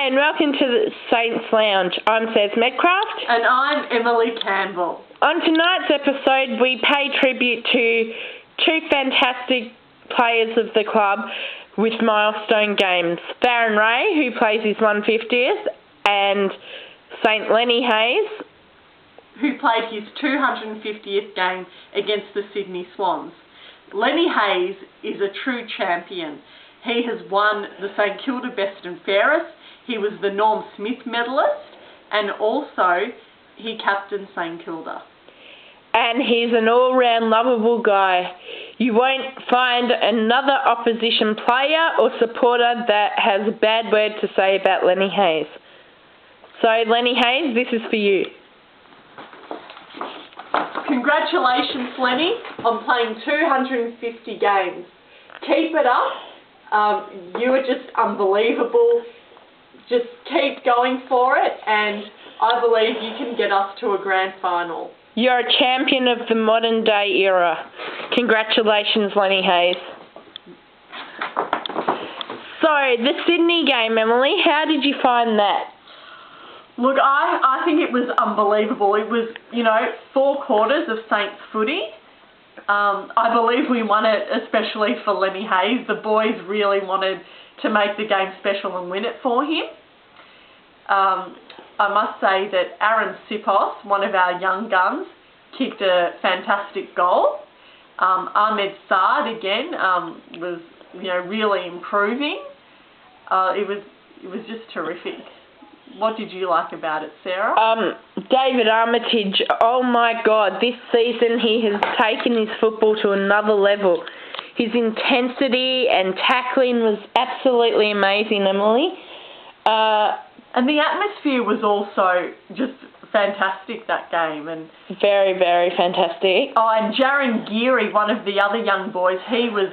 and welcome to the Saints Lounge. I'm Saz Medcraft. And I'm Emily Campbell. On tonight's episode, we pay tribute to two fantastic players of the club with milestone games. Darren Ray, who plays his 150th, and St. Lenny Hayes, who played his 250th game against the Sydney Swans. Lenny Hayes is a true champion. He has won the St Kilda Best and Fairest. He was the Norm Smith medalist, and also he captained St Kilda. And he's an all-round lovable guy. You won't find another opposition player or supporter that has a bad word to say about Lenny Hayes. So, Lenny Hayes, this is for you. Congratulations, Lenny, on playing 250 games. Keep it up. You are just unbelievable. Just keep going for it, and I believe you can get us to a grand final. You're a champion of the modern day era. Congratulations, Lenny Hayes. So, the Sydney game, Emily, how did you find that? Look, I think it was unbelievable. It was, 4 quarters of Saints footy. I believe we won it especially for Lenny Hayes. The boys really wanted to make the game special and win it for him. I must say that Aaron Sipos, one of our young guns, kicked a fantastic goal. Ahmed Saad again was really improving. It was just terrific. What did you like about it, Sarah? David Armitage, oh my God, this season he has taken his football to another level. His intensity and tackling was absolutely amazing, Emily. And the atmosphere was also just fantastic that game. And very, very fantastic. Oh, and Jaron Geary, one of the other young boys, he was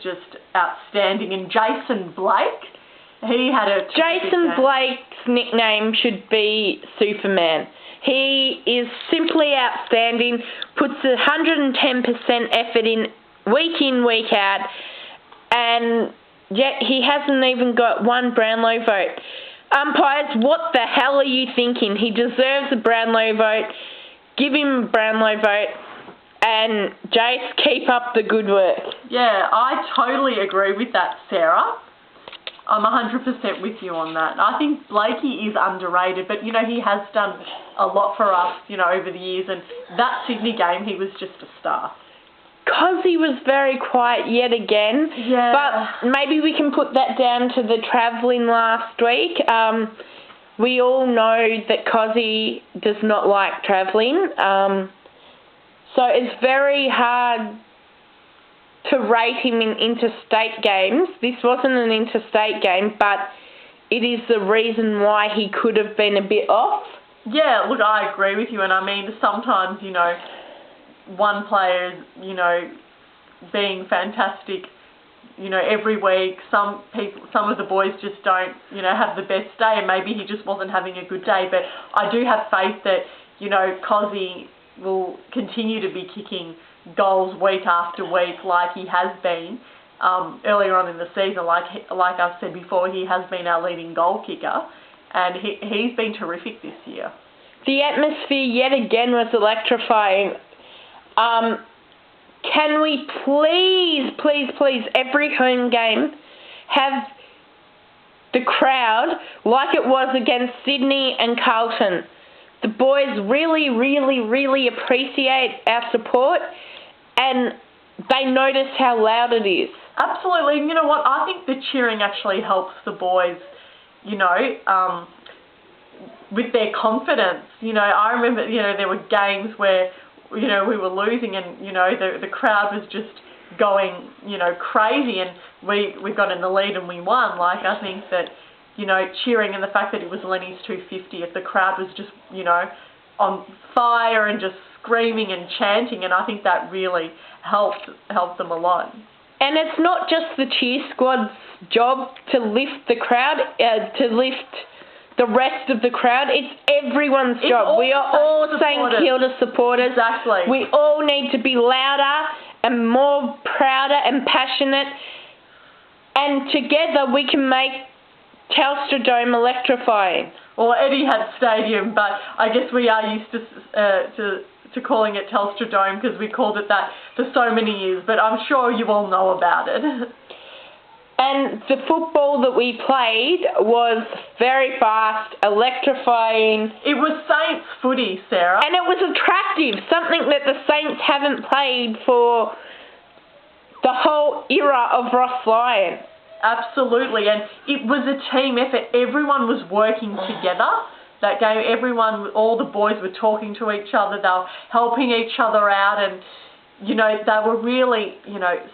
just outstanding. And Jason Blake, he had a Jason Blake's nickname should be Superman. He is simply outstanding, puts 110% effort in, week out, and yet he hasn't even got one Brownlow vote. Umpires, what the hell are you thinking? He deserves a Brownlow vote. Give him a Brownlow vote. And Jace, keep up the good work. Yeah, I totally agree with that, Sarah. I'm 100% with you on that. I think Blakey is underrated, but, he has done a lot for us, over the years. And that Sydney game, he was just a star. Cozzy was very quiet yet again. Yeah. But maybe we can put that down to the travelling last week. We all know that Cozzy does not like travelling. So it's very hard to rate him in interstate games. This wasn't an interstate game, but it is the reason why he could have been a bit off. Yeah, look, I agree with you, and I mean, sometimes, one player, being fantastic, every week, some of the boys just don't, have the best day, and maybe he just wasn't having a good day, but I do have faith that, Cozzy will continue to be kicking goals week after week like he has been earlier on in the season. Like I've said before, he has been our leading goal kicker, and he's been terrific this year. The atmosphere yet again was electrifying. Can we please, every home game have the crowd like it was against Sydney and Carlton? The boys really appreciate our support, and they notice how loud it is. Absolutely. And you know what? I think the cheering actually helps the boys, with their confidence. I remember, there were games where, we were losing and, the crowd was just going, crazy, and we got in the lead and we won. Like, I think that, cheering, and the fact that it was Lenny's 250th, the crowd was just, on fire and just screaming and chanting, and I think that really helped them a lot. And it's not just the cheer squad's job to lift the crowd, to lift the rest of the crowd. It's everyone's job. We are all St Kilda supporters. Exactly. We all need to be louder and more prouder and passionate, and together we can make Telstra Dome electrifying. Well, Etihad Stadium, but I guess we are used to calling it Telstra Dome because we called it that for so many years, but I'm sure you all know about it. And the football that we played was very fast, electrifying. It was Saints footy, Sarah. And it was attractive, something that the Saints haven't played for the whole era of Ross Lyon. Absolutely, and it was a team effort. Everyone was working together. That game, all the boys were talking to each other. They were helping each other out, and, they were really,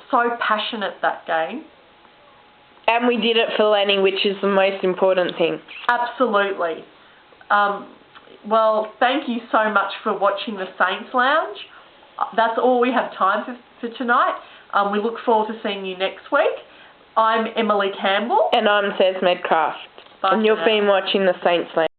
so passionate that game. And we did it for Lenny, which is the most important thing. Absolutely. Well, thank you so much for watching the Saints Lounge. That's all we have time for tonight. We look forward to seeing you next week. I'm Emily Campbell. And I'm Sez Medcraft. Bye. And you've been watching the Saints Lounge.